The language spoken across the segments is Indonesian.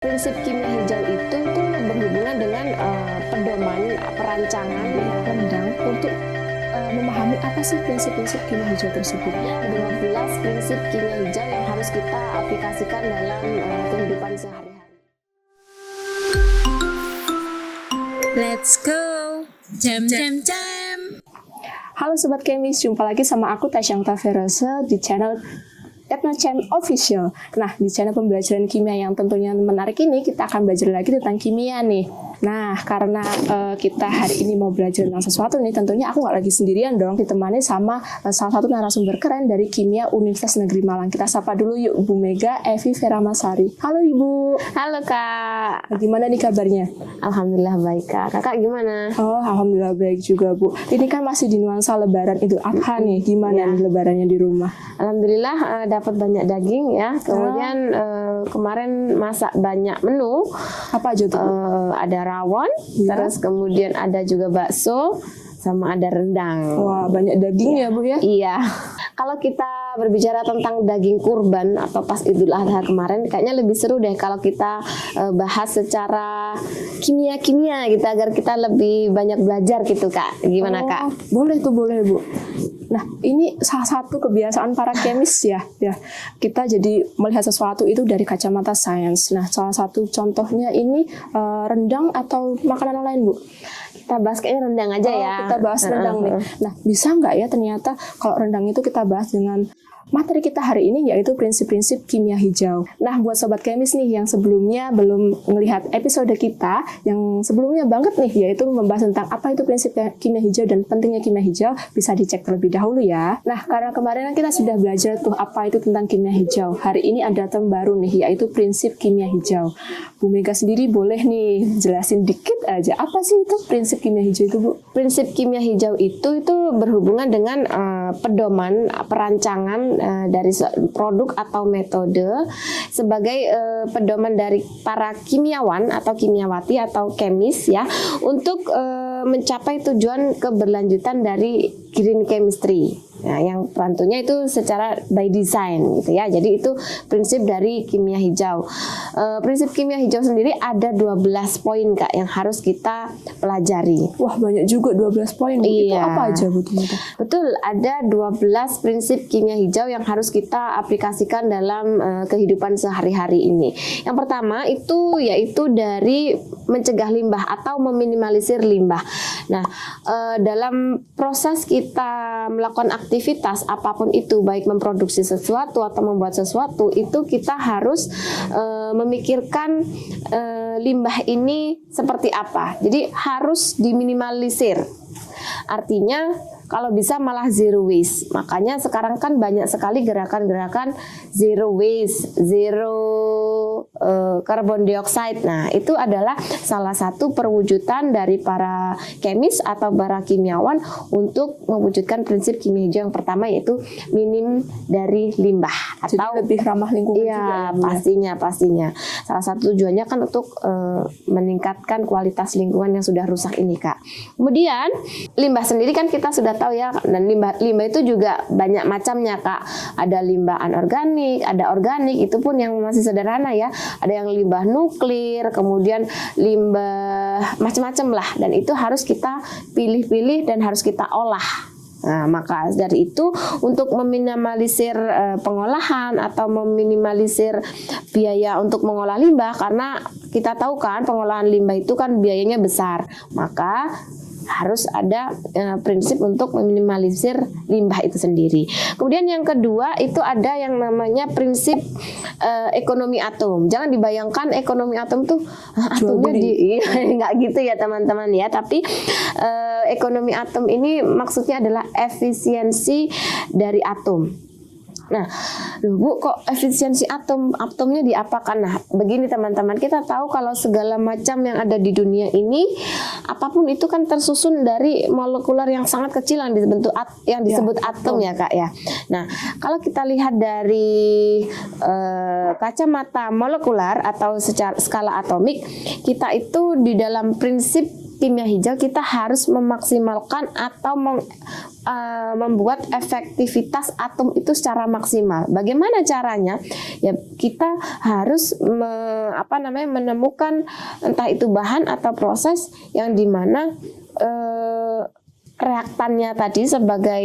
Prinsip kimia hijau itu tuh berhubungan dengan pedoman perancangan rendang untuk memahami apa sih prinsip-prinsip kimia hijau tersebut. 12 prinsip kimia hijau yang harus kita aplikasikan dalam kehidupan sehari-hari. Let's go, jam. Halo Sobat Kemis, jumpa lagi sama aku Tasyangta Ferosa di channel Etnochem Official. Nah, di channel pembelajaran kimia yang tentunya menarik ini, kita akan belajar lagi tentang kimia nih. Nah, karena kita hari ini mau belajar tentang sesuatu nih, tentunya aku nggak lagi sendirian dong, ditemani sama salah satu narasumber keren dari Kimia Universitas Negeri Malang. Kita sapa dulu yuk, Bu Mega Evi Feramasari. Halo Ibu. Halo Kak. Gimana nih kabarnya? Alhamdulillah baik Kak. Kakak gimana? Oh, Alhamdulillah baik juga Bu. Ini kan masih di nuansa Lebaran Idul Adha nih. Gimana nih Lebarannya di rumah? Alhamdulillah dapat banyak daging ya. Kemudian kemarin masak banyak menu. Apa aja tuh? Ada rawon, terus kemudian ada juga bakso, sama ada rendang. Wah, banyak daging ya Bu ya? Iya. Kalau kita berbicara tentang daging kurban atau pas Idul Adha kemarin, kayaknya lebih seru deh kalau kita bahas secara kimia gitu, agar kita lebih banyak belajar gitu Kak. Gimana Kak? Boleh tuh, boleh Bu. Nah, ini salah satu kebiasaan para kemis ya. Kita jadi melihat sesuatu itu dari kacamata sains. Nah, salah satu contohnya ini rendang atau makanan lain Bu? Kita bahas kayaknya rendang aja ya. Kita bahas rendang nih. Nah, bisa nggak ya ternyata kalau rendang itu kita bahas dengan materi kita hari ini, yaitu prinsip-prinsip kimia hijau. Nah, buat Sobat Kemis nih yang sebelumnya belum melihat episode kita, yang sebelumnya banget nih, yaitu membahas tentang apa itu prinsip kimia hijau dan pentingnya kimia hijau, bisa dicek terlebih dahulu ya. Nah, karena kemarin kita sudah belajar tuh apa itu tentang kimia hijau. Hari ini ada term baru nih, yaitu prinsip kimia hijau. Bu Mega sendiri boleh nih jelasin dikit aja, apa sih itu prinsip kimia hijau itu Bu? Prinsip kimia hijau itu berhubungan dengan pedoman perancangan dari produk atau metode sebagai pedoman dari para kimiawan atau kimiawati atau kemis ya, untuk mencapai tujuan keberlanjutan dari green chemistry. Nah, yang tentunya itu secara by design gitu ya. Jadi itu prinsip dari kimia hijau. Prinsip kimia hijau sendiri ada 12 poin Kak yang harus kita pelajari. Wah, banyak juga 12 poin. Iya. Itu apa aja Bu? Betul, ada 12 prinsip kimia hijau yang harus kita aplikasikan dalam kehidupan sehari-hari ini. Yang pertama itu yaitu dari mencegah limbah atau meminimalisir limbah. Nah, dalam proses kita melakukan aktivitas apapun itu, baik memproduksi sesuatu atau membuat sesuatu, itu kita harus memikirkan limbah ini seperti apa. Jadi harus diminimalisir. Artinya kalau bisa malah zero waste. Makanya sekarang kan banyak sekali gerakan-gerakan zero waste, zero carbon dioxide. Nah, itu adalah salah satu perwujudan dari para kemis atau para kimiawan untuk mewujudkan prinsip kimia hijau yang pertama, yaitu minim dari limbah. Jadi atau lebih ramah lingkungan iya, juga. pastinya. Salah satu tujuannya kan untuk meningkatkan kualitas lingkungan yang sudah rusak ini Kak. Kemudian limbah sendiri kan kita sudah tahu ya, dan limbah itu juga banyak macamnya Kak. Ada limbah anorganik, ada organik, itu pun yang masih sederhana ya. Ada yang limbah nuklir, kemudian limbah macam-macam lah, dan itu harus kita pilih-pilih dan harus kita olah. Nah, maka dari itu untuk meminimalisir pengolahan atau meminimalisir biaya untuk mengolah limbah, karena kita tahu kan pengolahan limbah itu kan biayanya besar, maka harus ada prinsip untuk meminimalisir limbah itu sendiri. Kemudian yang kedua itu ada yang namanya prinsip ekonomi atom. Jangan dibayangkan ekonomi atom tuh atomnya nggak gitu ya teman-teman ya. Tapi ekonomi atom ini maksudnya adalah efisiensi dari atom. Nah, Bu, kok efisiensi atomnya diapakan? Nah, begini teman-teman, kita tahu kalau segala macam yang ada di dunia ini, apapun itu kan tersusun dari molekular yang sangat kecil yang disebut atom ya Kak ya. Nah, kalau kita lihat dari kacamata molekular atau secara skala atomik, kita itu di dalam prinsip kimia hijau kita harus memaksimalkan atau membuat efektivitas atom itu secara maksimal. Bagaimana caranya? Ya kita harus menemukan entah itu bahan atau proses yang dimana reaktannya tadi sebagai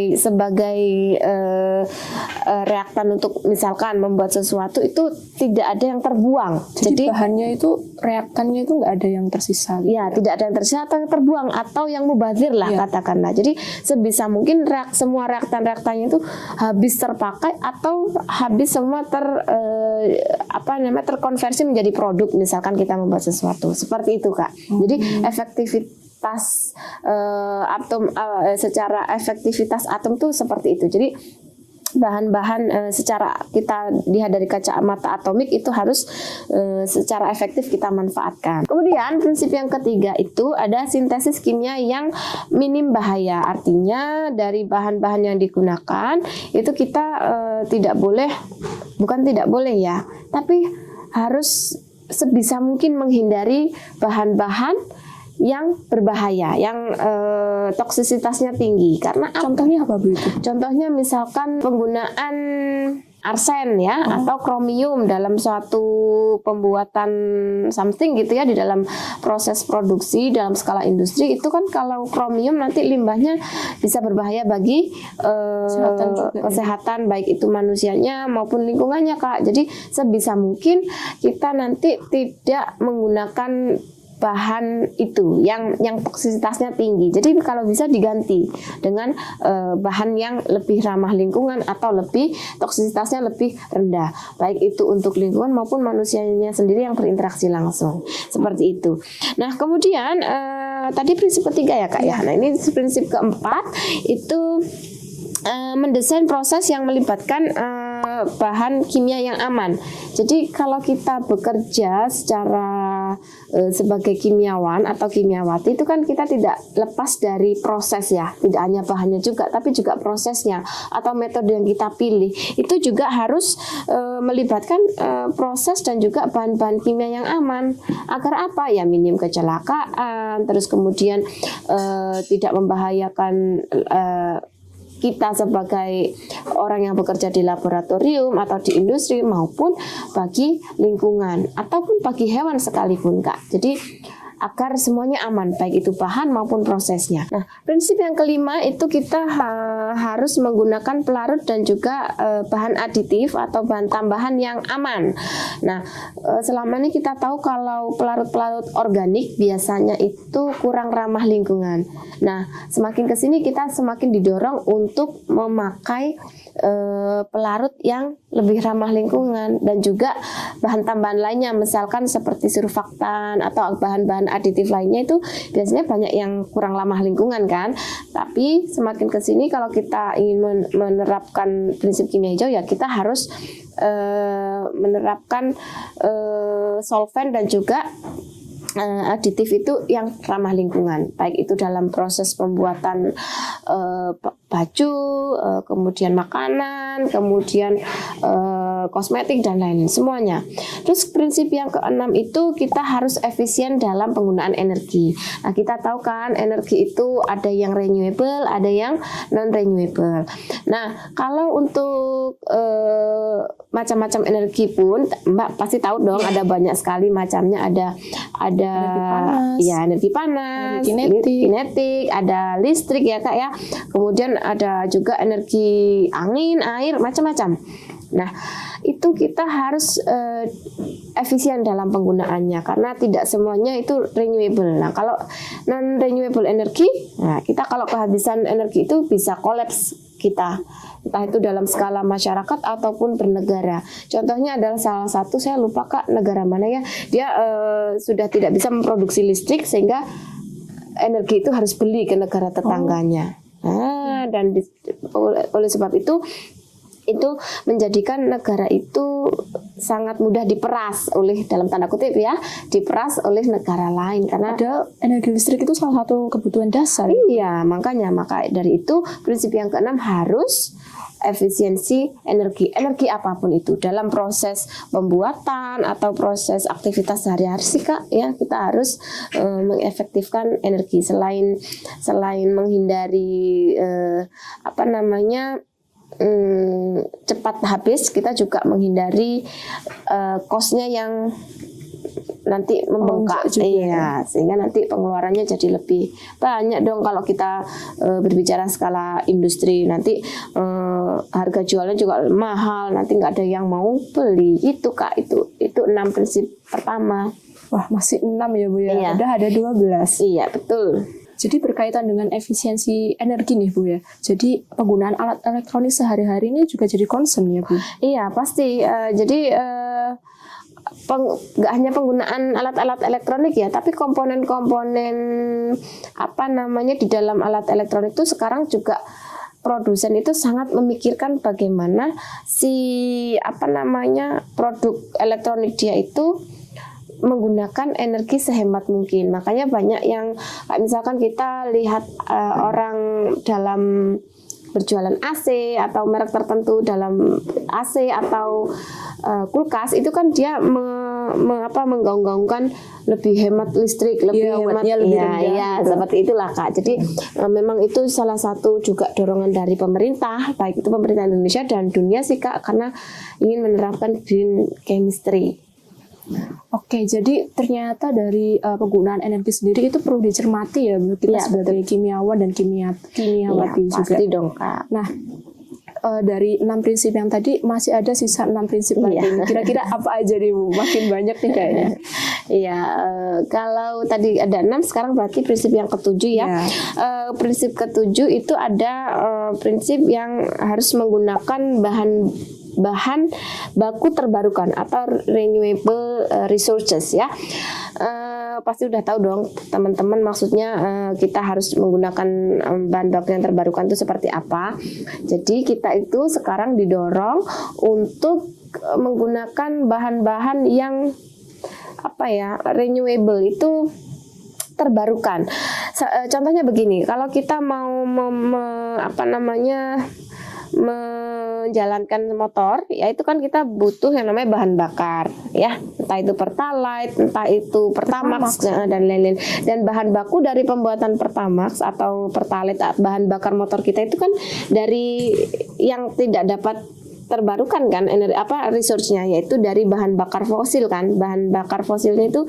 reaktan untuk misalkan membuat sesuatu itu tidak ada yang terbuang. Jadi bahannya itu reaktannya itu nggak ada yang tersisa. Ya, tidak ada yang tersisa atau yang terbuang atau yang mubazir lah katakanlah. Jadi sebisa mungkin semua reaktan-reaktannya itu habis terpakai atau habis semua terkonversi menjadi produk misalkan kita membuat sesuatu. Seperti itu, Kak. Jadi efektivitas atom secara efektivitas atom tuh seperti itu. Jadi bahan-bahan secara kita lihat dari kacamata atomik itu harus secara efektif kita manfaatkan. Kemudian prinsip yang ketiga itu ada sintesis kimia yang minim bahaya. Artinya dari bahan-bahan yang digunakan itu kita bukan tidak boleh ya, tapi harus sebisa mungkin menghindari bahan-bahan yang berbahaya, yang toksisitasnya tinggi. Karena contohnya apa Bu itu? Contohnya misalkan penggunaan arsen ya atau kromium dalam suatu pembuatan something gitu ya, di dalam proses produksi dalam skala industri itu kan kalau kromium nanti limbahnya bisa berbahaya bagi kesehatan baik itu manusianya maupun lingkungannya, Kak. Jadi sebisa mungkin kita nanti tidak menggunakan bahan itu yang toksisitasnya tinggi. Jadi kalau bisa diganti dengan bahan yang lebih ramah lingkungan atau lebih toksisitasnya lebih rendah, baik itu untuk lingkungan maupun manusianya sendiri yang berinteraksi langsung. Seperti itu. Nah, kemudian tadi prinsip ketiga ya, Kak ya. Nah, ini prinsip keempat itu mendesain proses yang melibatkan bahan kimia yang aman. Jadi kalau kita bekerja secara sebagai kimiawan atau kimiawati itu kan kita tidak lepas dari proses ya, tidak hanya bahannya juga tapi juga prosesnya atau metode yang kita pilih itu juga harus melibatkan proses dan juga bahan-bahan kimia yang aman. Agar apa? Ya minim kecelakaan, terus kemudian tidak membahayakan kita sebagai orang yang bekerja di laboratorium atau di industri maupun bagi lingkungan ataupun bagi hewan sekalipun, Kak. Jadi agar semuanya aman baik itu bahan maupun prosesnya. Nah, prinsip yang kelima itu kita harus menggunakan pelarut dan juga bahan aditif atau bahan tambahan yang aman. Nah, selama ini kita tahu kalau pelarut-pelarut organik biasanya itu kurang ramah lingkungan. Nah, semakin ke sini kita semakin didorong untuk memakai pelarut yang lebih ramah lingkungan dan juga bahan tambahan lainnya, misalkan seperti surfaktan atau bahan-bahan aditif lainnya itu biasanya banyak yang kurang ramah lingkungan kan. Tapi semakin ke sini kalau kita ingin menerapkan prinsip kimia hijau ya kita harus menerapkan solvent dan juga aditif itu yang ramah lingkungan, baik itu dalam proses pembuatan baju, kemudian makanan, kemudian kosmetik dan lain-lain semuanya. Terus prinsip yang keenam itu kita harus efisien dalam penggunaan energi. Nah, kita tahu kan energi itu ada yang renewable, ada yang non renewable. Nah, kalau untuk macam-macam energi pun Mbak pasti tahu dong ada banyak sekali macamnya, ada energi panas, kinetik, ada listrik ya Kak ya. Kemudian ada juga energi angin, air, macam-macam. Nah, itu kita harus efisien dalam penggunaannya karena tidak semuanya itu renewable. Nah, kalau non renewable energi, nah kita kalau kehabisan energi itu bisa kolaps kita. Entah itu dalam skala masyarakat ataupun bernegara. Contohnya adalah salah satu, saya lupa Kak negara mana ya, dia sudah tidak bisa memproduksi listrik sehingga energi itu harus beli ke negara tetangganya. Nah, dan oleh sebab itu menjadikan negara itu sangat mudah diperas oleh, dalam tanda kutip ya, diperas oleh negara lain karena ada energi listrik itu salah satu kebutuhan dasar. Iya, maka dari itu prinsip yang keenam harus efisiensi energi apapun itu dalam proses pembuatan atau proses aktivitas sehari-hari sih Kak ya, kita harus mengefektifkan energi selain menghindari cepat habis, kita juga menghindari cost-nya yang nanti membengkak, iya, sehingga nanti pengeluarannya jadi lebih banyak dong kalau kita berbicara skala industri, nanti harga jualnya juga mahal, nanti nggak ada yang mau beli. Itu Kak, itu 6 prinsip pertama. Wah, masih 6 ya Bu ya, Iya. udah ada 12. Iya betul. Jadi berkaitan dengan efisiensi energi nih Bu ya, jadi penggunaan alat elektronik sehari-hari ini juga jadi concern ya Bu? Iya pasti, jadi nggak hanya penggunaan alat-alat elektronik ya, tapi komponen-komponen di dalam alat elektronik itu sekarang juga produsen itu sangat memikirkan bagaimana produk elektronik dia itu menggunakan energi sehemat mungkin. Makanya banyak yang kayak misalkan kita lihat orang dalam berjualan AC atau merek tertentu dalam AC atau kulkas, itu kan dia menggaung-gaungkan lebih hemat listrik, lebih hemat, lebih rendah. Ya, seperti itulah Kak. Jadi memang itu salah satu juga dorongan dari pemerintah, baik itu pemerintah Indonesia dan dunia sih Kak, karena ingin menerapkan green chemistry. Oke, jadi ternyata dari penggunaan energi sendiri itu perlu dicermati ya Bu, kita Ya, sebagai kimiawan dan kimiawati Ya, juga. pasti dong Kak. Nah, dari 6 prinsip yang tadi masih ada sisa 6 prinsip lagi. Iya. Kira-kira apa aja nih Bu? Makin banyak nih kayaknya. Iya, kalau tadi ada 6, sekarang berarti prinsip yang ketujuh ya. Ya. Prinsip ketujuh itu ada prinsip yang harus menggunakan bahan baku terbarukan atau renewable resources ya. Pasti udah tahu dong teman-teman, maksudnya kita harus menggunakan bahan baku yang terbarukan itu seperti apa. Jadi kita itu sekarang didorong untuk menggunakan bahan-bahan yang renewable, itu terbarukan. Contohnya begini, kalau kita mau menjalankan motor, ya itu kan kita butuh yang namanya bahan bakar, ya, entah itu Pertalite, entah itu Pertamax dan lain-lain. Dan bahan baku dari pembuatan Pertamax atau Pertalite, bahan bakar motor kita itu kan dari yang tidak dapat terbarukan kan, resource-nya, yaitu dari bahan bakar fosil kan. Bahan bakar fosilnya itu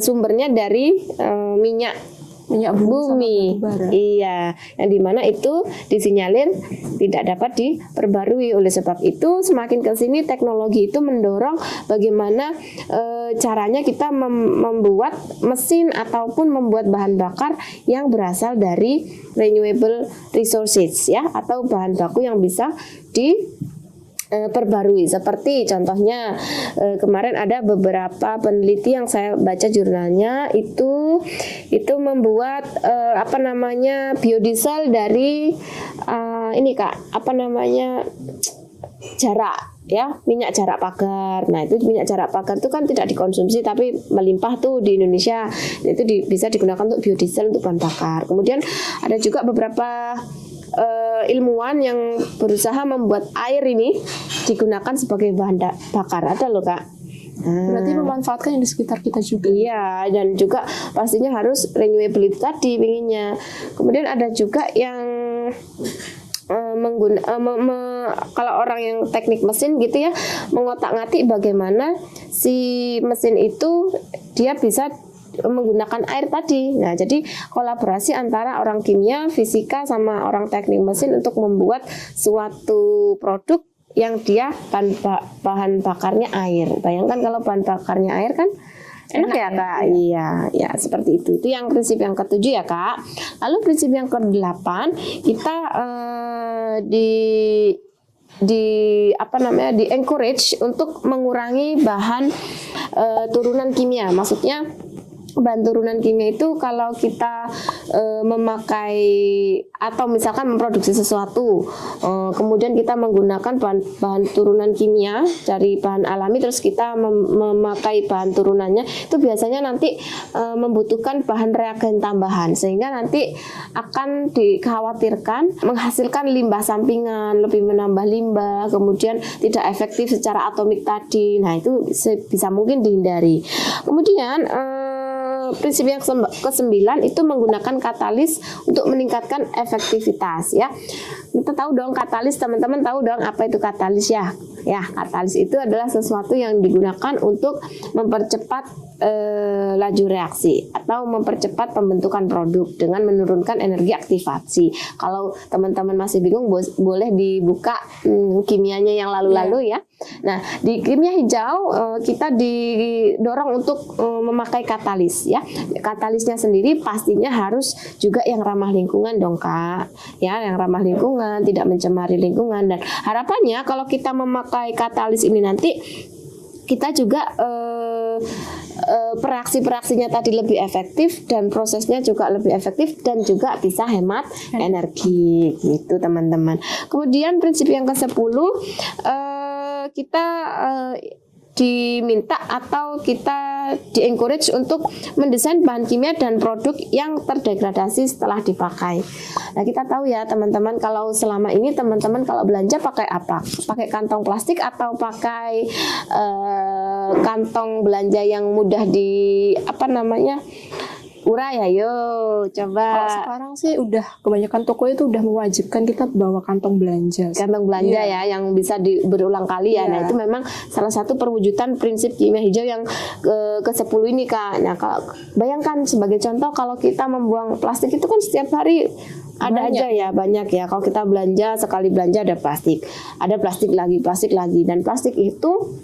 sumbernya dari minyak bumi, iya, yang dimana itu disinyalir tidak dapat diperbarui. Oleh sebab itu semakin ke sini teknologi itu mendorong bagaimana caranya kita membuat mesin ataupun membuat bahan bakar yang berasal dari renewable resources ya, atau bahan baku yang bisa perbarui. Seperti contohnya kemarin ada beberapa peneliti yang saya baca jurnalnya itu membuat biodiesel dari jarak ya, minyak jarak pagar. Nah, itu minyak jarak pagar itu kan tidak dikonsumsi tapi melimpah tuh di Indonesia. Itu bisa digunakan untuk biodiesel, untuk bahan bakar. Kemudian ada juga beberapa ilmuwan yang berusaha membuat air ini digunakan sebagai bahan bakar. Ada loh Kak. Berarti memanfaatkan yang di sekitar kita juga. Iya, dan juga pastinya harus renewable itu tadi pinginnya. Kemudian ada juga yang kalau orang yang teknik mesin gitu ya, mengotak-ngatik bagaimana si mesin itu dia bisa menggunakan air tadi. Nah, jadi kolaborasi antara orang kimia, fisika sama orang teknik mesin untuk membuat suatu produk yang dia bahan bakarnya air. Bayangkan kalau bahan bakarnya air kan enak ya Kak. Iya, ya seperti itu. Itu yang prinsip yang ketujuh ya Kak. Lalu prinsip yang ke-8 kita di encourage untuk mengurangi bahan turunan kimia. Maksudnya bahan turunan kimia itu kalau kita memakai atau misalkan memproduksi sesuatu, kemudian kita menggunakan bahan turunan kimia dari bahan alami, terus kita memakai bahan turunannya, itu biasanya nanti membutuhkan bahan reagen tambahan, sehingga nanti akan dikhawatirkan menghasilkan limbah sampingan, lebih menambah limbah, kemudian tidak efektif secara atomik tadi. Nah, itu bisa mungkin dihindari. Kemudian prinsip yang ke-9 itu menggunakan katalis untuk meningkatkan efektivitas ya. Kita tahu dong katalis, teman-teman tahu dong apa itu katalis ya. Ya, katalis itu adalah sesuatu yang digunakan untuk mempercepat laju reaksi atau mempercepat pembentukan produk dengan menurunkan energi aktivasi. Kalau teman-teman masih bingung, boleh dibuka kimianya yang lalu-lalu ya. Nah, di kimia hijau kita didorong untuk memakai katalis ya. Katalisnya sendiri pastinya harus juga yang ramah lingkungan dong Kak. Ya, yang ramah lingkungan, tidak mencemari lingkungan, dan harapannya kalau kita memakai katalis ini nanti kita juga pereaksi-pereaksinya tadi lebih efektif dan prosesnya juga lebih efektif dan juga bisa hemat energi gitu teman-teman. Kemudian prinsip yang ke-10 kita diminta atau kita di-encourage untuk mendesain bahan kimia dan produk yang terdegradasi setelah dipakai. Nah, kita tahu ya teman-teman, kalau selama ini teman-teman kalau belanja pakai apa? Pakai kantong plastik atau pakai kantong belanja yang mudah urai ya, yuk coba. Kalau sekarang sih udah kebanyakan toko itu udah mewajibkan kita bawa kantong belanja. Kantong belanja ya, yang bisa berulang kali ya. Nah, itu memang salah satu perwujudan prinsip kimia hijau yang ke-10 ini Kak. Nah, kalau bayangkan sebagai contoh, kalau kita membuang plastik itu kan setiap hari ada aja ya, banyak ya. Kalau kita belanja, sekali belanja ada plastik lagi, dan plastik itu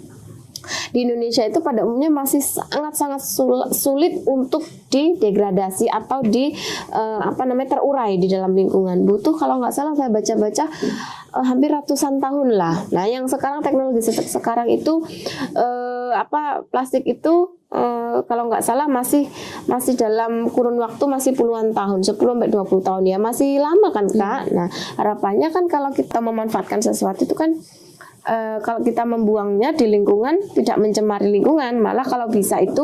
di Indonesia itu pada umumnya masih sangat-sangat sulit untuk didegradasi atau terurai di dalam lingkungan. Butuh, kalau nggak salah saya baca-baca, hampir ratusan tahun lah. Nah, yang sekarang teknologi sekarang itu plastik itu kalau nggak salah masih dalam kurun waktu masih puluhan tahun, 10-20 tahun ya, masih lama kan Kak. Nah, harapannya kan kalau kita memanfaatkan sesuatu itu kan kalau kita membuangnya di lingkungan tidak mencemari lingkungan, malah kalau bisa itu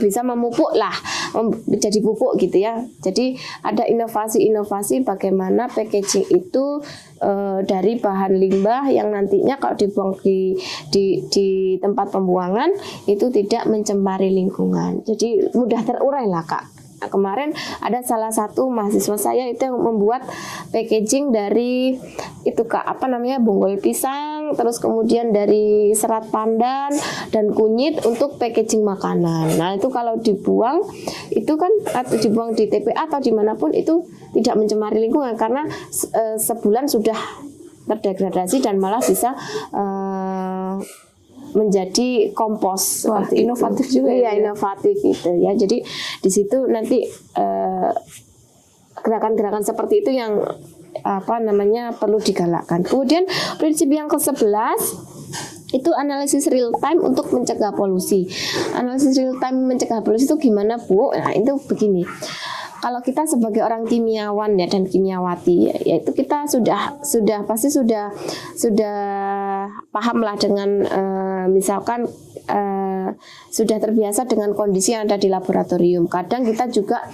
bisa memupuk lah, jadi pupuk gitu ya. Jadi ada inovasi-inovasi bagaimana packaging itu dari bahan limbah yang nantinya kalau dibuang di tempat pembuangan itu tidak mencemari lingkungan. Jadi mudah terurai lah Kak. Nah, kemarin ada salah satu mahasiswa saya itu yang membuat packaging dari itu Kak, bonggol pisang, terus kemudian dari serat pandan dan kunyit untuk packaging makanan. Nah, itu kalau dibuang itu kan, atau dibuang di TPA atau dimanapun itu tidak mencemari lingkungan karena sebulan sudah terdegradasi dan malah bisa menjadi kompos. Wah, inovatif juga ya. Inovatif gitu ya. Jadi di situ nanti gerakan-gerakan seperti itu yang perlu digalakkan. Kemudian prinsip yang ke-11 itu analisis real time untuk mencegah polusi. Analisis real time mencegah polusi itu gimana Bu? Nah, itu begini. Kalau kita sebagai orang kimiawan ya dan kimiawati, yaitu kita pasti sudah paham lah dengan misalkan sudah terbiasa dengan kondisi yang ada di laboratorium. Kadang kita juga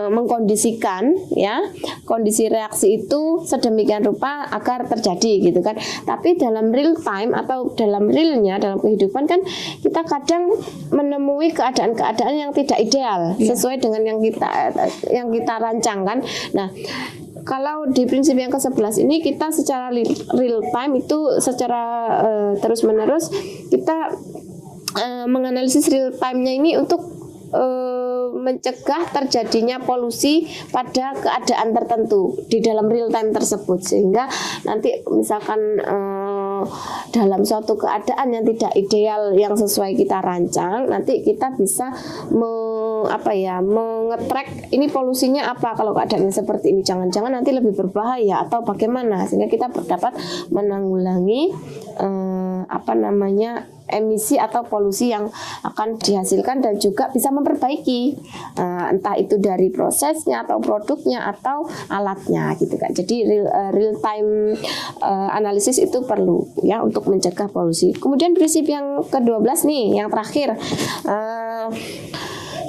mengkondisikan ya kondisi reaksi itu sedemikian rupa agar terjadi gitu kan. Tapi dalam real time atau dalam realnya, dalam kehidupan kan kita kadang menemui keadaan-keadaan yang tidak ideal sesuai dengan yang kita rancangkan. Nah, kalau di prinsip yang ke-11 ini kita secara real time itu secara terus-menerus kita menganalisis real time-nya ini untuk mencegah terjadinya polusi pada keadaan tertentu di dalam real time tersebut, sehingga nanti misalkan dalam suatu keadaan yang tidak ideal yang sesuai kita rancang, nanti kita bisa mengetrack ini polusinya apa, kalau keadaannya seperti ini jangan-jangan nanti lebih berbahaya atau bagaimana, sehingga kita dapat menanggulangi emisi atau polusi yang akan dihasilkan, dan juga bisa memperbaiki entah itu dari prosesnya atau produknya atau alatnya gitu kan. Jadi real time analisis itu perlu ya untuk mencegah polusi. Kemudian prinsip yang ke-12 nih, yang terakhir,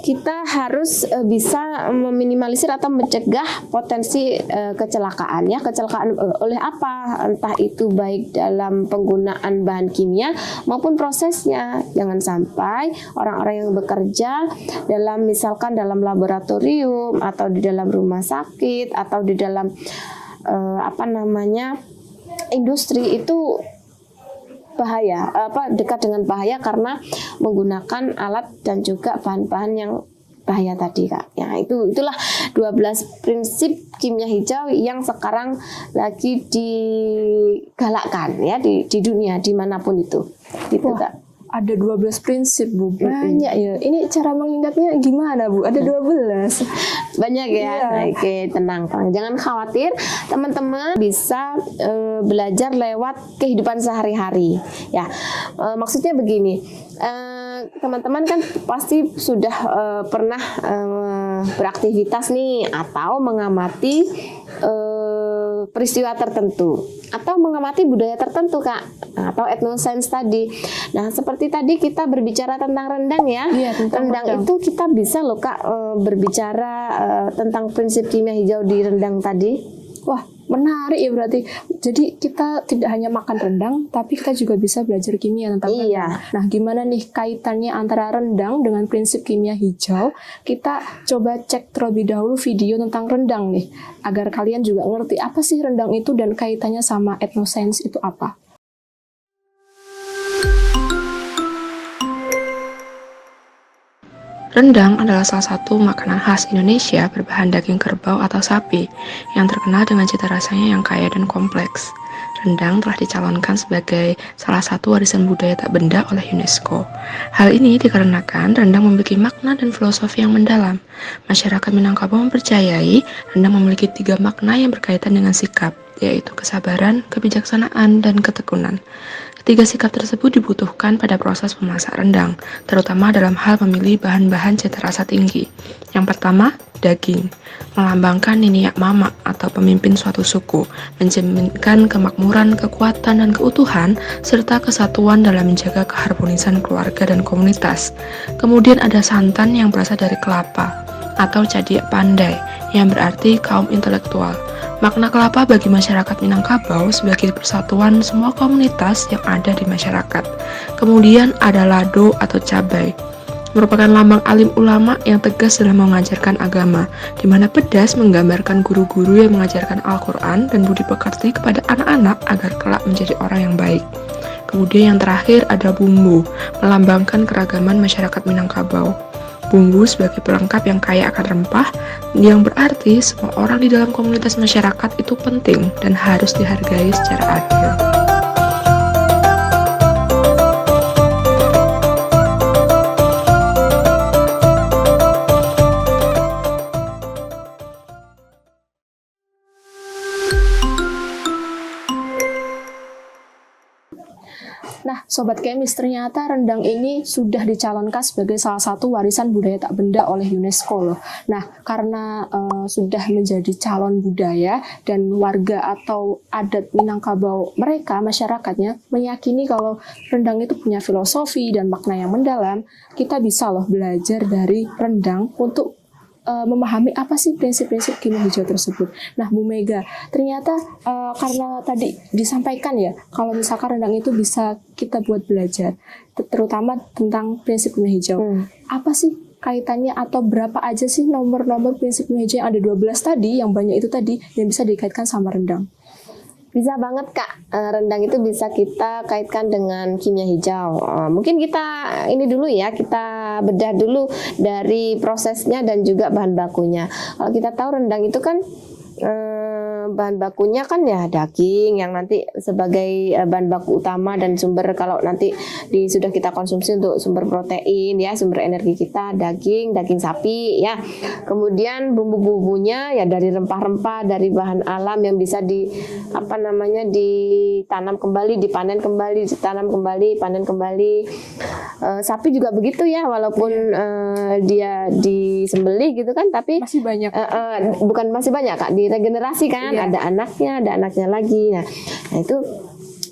kita harus bisa meminimalisir atau mencegah potensi kecelakaan ya. Kecelakaan oleh apa? Entah itu baik dalam penggunaan bahan kimia maupun prosesnya. Jangan sampai orang-orang yang bekerja misalkan dalam laboratorium atau di dalam rumah sakit atau di dalam industri itu bahaya, dekat dengan bahaya karena menggunakan alat dan juga bahan-bahan yang bahaya tadi Kak. Ya, itulah 12 prinsip kimia hijau yang sekarang lagi digalakkan ya di dunia dimanapun itu. Gitu Kak. Ada 12 prinsip Bu, banyak ya. Ini cara mengingatnya gimana Bu? Ada 12. Banyak ya. Nah, oke, tenang. Jangan khawatir, teman-teman bisa belajar lewat kehidupan sehari-hari. Ya, maksudnya begini, teman-teman kan pasti sudah pernah beraktivitas nih atau mengamati peristiwa tertentu atau mengamati budaya tertentu Kak, atau etnoscience tadi. Nah, seperti tadi kita berbicara tentang rendang ya. Iya, rendang itu kita bisa loh Kak berbicara tentang prinsip kimia hijau di rendang tadi. Wah, menarik ya berarti. Jadi kita tidak hanya makan rendang, tapi kita juga bisa belajar kimia tentang rendang. Nah, gimana nih kaitannya antara rendang dengan prinsip kimia hijau? Kita coba cek terlebih dahulu video tentang rendang nih, agar kalian juga ngerti apa sih rendang itu dan kaitannya sama etnoscience itu apa. Rendang adalah salah satu makanan khas Indonesia berbahan daging kerbau atau sapi yang terkenal dengan cita rasanya yang kaya dan kompleks. Rendang telah dicalonkan sebagai salah satu warisan budaya tak benda oleh UNESCO. Hal ini dikarenakan rendang memiliki makna dan filosofi yang mendalam. Masyarakat Minangkabau mempercayai rendang memiliki 3 makna yang berkaitan dengan sikap, yaitu kesabaran, kebijaksanaan, dan ketekunan. Ketiga sikap tersebut dibutuhkan pada proses memasak rendang, terutama dalam hal memilih bahan-bahan cita rasa tinggi. Yang pertama, daging, melambangkan niniak mama atau pemimpin suatu suku, mencerminkan kemakmuran, kekuatan, dan keutuhan, serta kesatuan dalam menjaga keharmonisan keluarga dan komunitas. Kemudian ada santan yang berasal dari kelapa, atau cadiak pandai, yang berarti kaum intelektual. Makna kelapa bagi masyarakat Minangkabau sebagai persatuan semua komunitas yang ada di masyarakat. Kemudian ada lado atau cabai, merupakan lambang alim ulama yang tegas dalam mengajarkan agama, di mana pedas menggambarkan guru-guru yang mengajarkan Al-Quran dan budi pekerti kepada anak-anak agar kelak menjadi orang yang baik. Kemudian yang terakhir ada bumbu, melambangkan keragaman masyarakat Minangkabau. Bumbu sebagai pelengkap yang kaya akan rempah, yang berarti semua orang di dalam komunitas masyarakat itu penting dan harus dihargai secara adil. Nah, Sobat Kemis, ternyata rendang ini sudah dicalonkan sebagai salah satu warisan budaya tak benda oleh UNESCO loh. Nah, karena sudah menjadi calon budaya dan warga atau adat Minangkabau mereka, masyarakatnya, meyakini kalau rendang itu punya filosofi dan makna yang mendalam, kita bisa loh belajar dari rendang untuk memahami apa sih prinsip-prinsip kimia hijau tersebut. Nah, Bu Mega, ternyata karena tadi disampaikan ya, kalau misalkan rendang itu bisa kita buat belajar, terutama tentang prinsip kimia hijau. Apa sih kaitannya atau berapa aja sih nomor-nomor prinsip kimia hijau yang ada 12 tadi, yang banyak itu tadi, yang bisa dikaitkan sama rendang? Bisa banget Kak, rendang itu bisa kita kaitkan dengan kimia hijau. Mungkin kita ini dulu ya, kita bedah dulu dari prosesnya dan juga bahan bakunya. Kalau kita tahu rendang itu kan bahan bakunya kan ya daging yang nanti sebagai bahan baku utama dan sumber kalau nanti sudah kita konsumsi untuk sumber protein ya, sumber energi kita daging sapi ya. Kemudian bumbu-bumbunya ya dari rempah-rempah, dari bahan alam yang bisa ditanam kembali, dipanen kembali, ditanam kembali, panen kembali. Sapi juga begitu ya, walaupun dia disembelih gitu kan, tapi Masih banyak. bukan masih banyak Kak, diregenerasi kan, ada anaknya lagi. Nah itu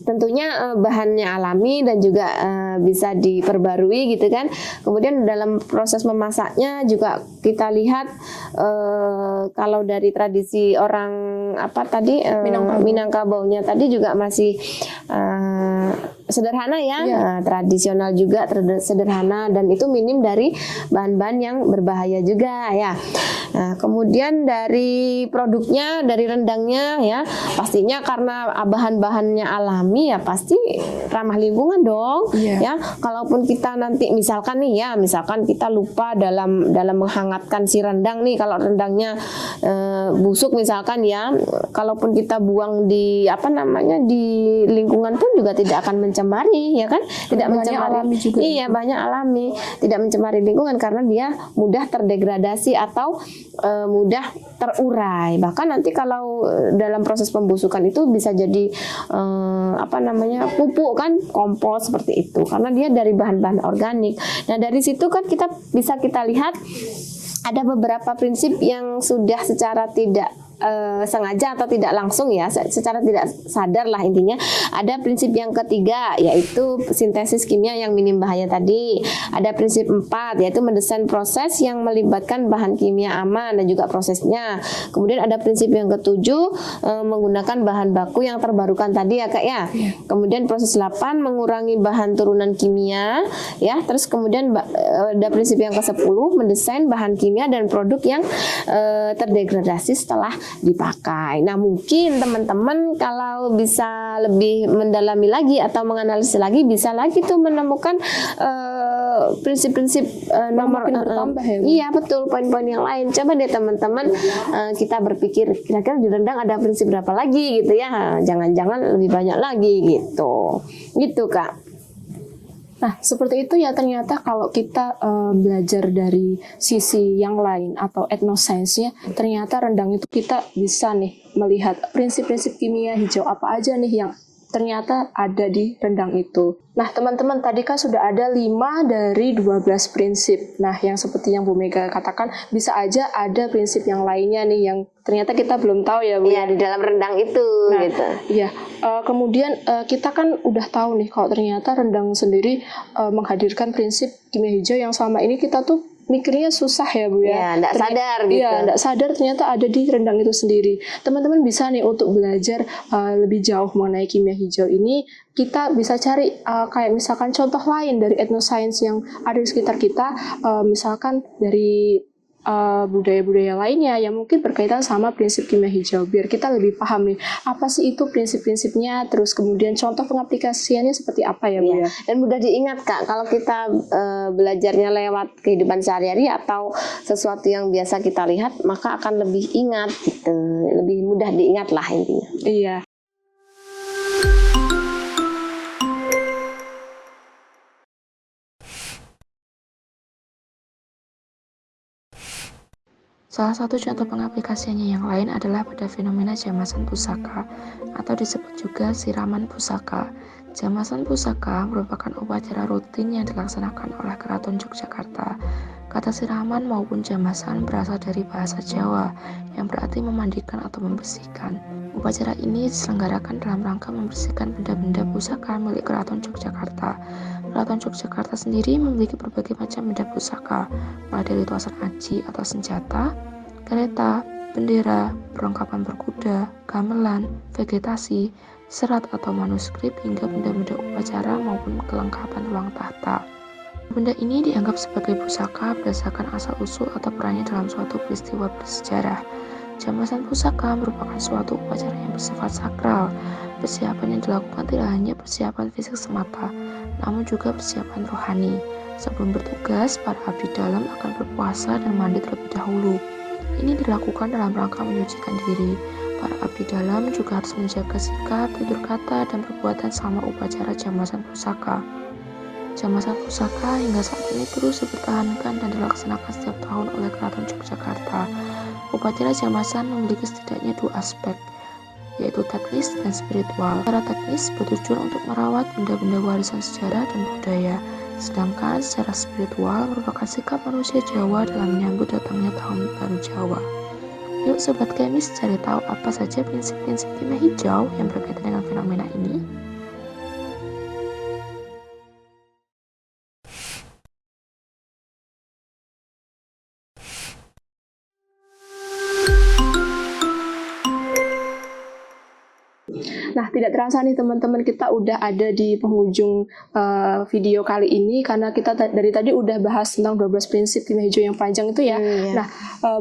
tentunya bahannya alami dan juga bisa diperbarui gitu kan. Kemudian dalam proses memasaknya juga kita lihat kalau dari tradisi orang Minangkabaunya tadi juga masih sederhana ya, tradisional juga, sederhana, dan itu minim dari bahan-bahan yang berbahaya juga ya. Nah, kemudian dari produknya, dari rendangnya ya, pastinya karena bahan-bahannya alami ya pasti ramah lingkungan dong. Ya, kalaupun kita nanti misalkan kita lupa dalam menghangatkan si rendang nih, kalau rendangnya busuk misalkan ya, kalaupun kita buang di di lingkungan pun juga tidak akan mencemari ya kan, tidak mencemari. Alami juga. Iya, banyak alami, tidak mencemari lingkungan karena dia mudah terdegradasi atau mudah terurai. Bahkan nanti kalau dalam proses pembusukan itu bisa jadi pupuk kan, kompos seperti itu, karena dia dari bahan-bahan organik. Nah dari situ kan kita lihat ada beberapa prinsip yang sudah secara tidak sengaja atau tidak langsung ya, secara tidak sadar lah intinya. Ada prinsip yang ketiga yaitu sintesis kimia yang minim bahaya tadi. Ada prinsip 4 yaitu mendesain proses yang melibatkan bahan kimia aman dan juga prosesnya. Kemudian ada prinsip yang ketujuh menggunakan bahan baku yang terbarukan tadi ya Kak ya. Kemudian proses 8 mengurangi bahan turunan kimia ya. Terus kemudian ada prinsip yang ke-10 mendesain bahan kimia dan produk yang terdegradasi setelah dipakai. Nah mungkin teman-teman kalau bisa lebih mendalami lagi atau menganalisis lagi, bisa lagi tuh menemukan prinsip-prinsip nomor bertambah ya. Iya betul, poin-poin yang lain. Coba deh teman-teman kita berpikir kira-kira di rendang ada prinsip berapa lagi gitu ya. Jangan-jangan lebih banyak lagi gitu Kak. Nah, seperti itu ya, ternyata kalau kita belajar dari sisi yang lain atau etnosainsnya, ternyata rendang itu kita bisa nih melihat prinsip-prinsip kimia hijau apa aja nih yang ternyata ada di rendang itu. Nah, teman-teman, tadi kan sudah ada 5 dari 12 prinsip. Nah, yang seperti yang Bu Mega katakan, bisa aja ada prinsip yang lainnya nih yang ternyata kita belum tahu ya, Bu. Iya, di dalam rendang itu gitu. Iya. Kemudian kita kan udah tahu nih kalau ternyata rendang sendiri menghadirkan prinsip kimia hijau yang selama ini kita tuh mikirnya susah ya Bu ya. Iya, enggak sadar gitu. Iya, enggak sadar ternyata ada di rendang itu sendiri. Teman-teman bisa nih untuk belajar lebih jauh mengenai kimia hijau ini, kita bisa cari kayak misalkan contoh lain dari etnosains yang ada di sekitar kita, misalkan dari budaya-budaya lainnya yang mungkin berkaitan sama prinsip kimia hijau, biar kita lebih paham nih apa sih itu prinsip-prinsipnya, terus kemudian contoh pengaplikasiannya seperti apa ya Bu ya. Dan mudah diingat Kak, kalau kita belajarnya lewat kehidupan sehari-hari atau sesuatu yang biasa kita lihat, maka akan lebih ingat gitu, lebih mudah diingat lah intinya. Iya. Salah satu contoh pengaplikasiannya yang lain adalah pada fenomena jamasan pusaka atau disebut juga siraman pusaka. Jamasan pusaka merupakan upacara rutin yang dilaksanakan oleh Keraton Yogyakarta. Kata siraman maupun jamasan berasal dari bahasa Jawa yang berarti memandikan atau membersihkan. Upacara ini diselenggarakan dalam rangka membersihkan benda-benda pusaka milik Keraton Yogyakarta. Keraton Yogyakarta sendiri memiliki berbagai macam benda pusaka, mulai dari tuasan aji atau senjata, kereta, bendera, perlengkapan berkuda, gamelan, vegetasi, serat atau manuskrip, hingga benda-benda upacara maupun kelengkapan ruang tahta. Benda ini dianggap sebagai pusaka berdasarkan asal-usul atau perannya dalam suatu peristiwa bersejarah. Jamasan pusaka merupakan suatu upacara yang bersifat sakral. Persiapan yang dilakukan tidak hanya persiapan fisik semata, namun juga persiapan rohani. Sebelum bertugas, para abdi dalam akan berpuasa dan mandi terlebih dahulu. Ini dilakukan dalam rangka menyucikan diri. para abdi dalam juga harus menjaga sikap, tutur kata, dan perbuatan selama upacara jamasan pusaka. Jamasan pusaka hingga saat ini terus dipertahankan dan dilaksanakan setiap tahun oleh Keraton Yogyakarta. Upacara jamasan memiliki setidaknya dua aspek, yaitu teknis dan spiritual. Secara teknis bertujuan untuk merawat benda-benda warisan sejarah dan budaya, sedangkan secara spiritual merupakan sikap manusia Jawa dalam menyambut datangnya Tahun Baru Jawa. Yuk Sobat Kemis, cari tahu apa saja prinsip-prinsip kimia hijau yang berkaitan dengan fenomena ini. Nah, tidak terasa nih teman-teman, kita udah ada di penghujung video kali ini karena kita dari tadi udah bahas tentang 12 prinsip kimia hijau yang panjang itu ya. Nah,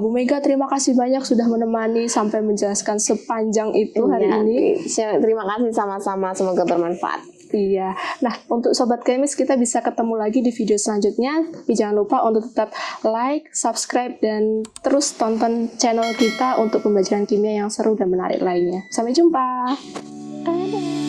Bu Mega terima kasih banyak sudah menemani sampai menjelaskan sepanjang itu hari ini. Terima kasih sama-sama, semoga bermanfaat. Iya. Nah, untuk Sobat Kemis kita bisa ketemu lagi di video selanjutnya. Tapi jangan lupa untuk tetap like, subscribe, dan terus tonton channel kita untuk pembelajaran kimia yang seru dan menarik lainnya. Sampai jumpa. Dadah.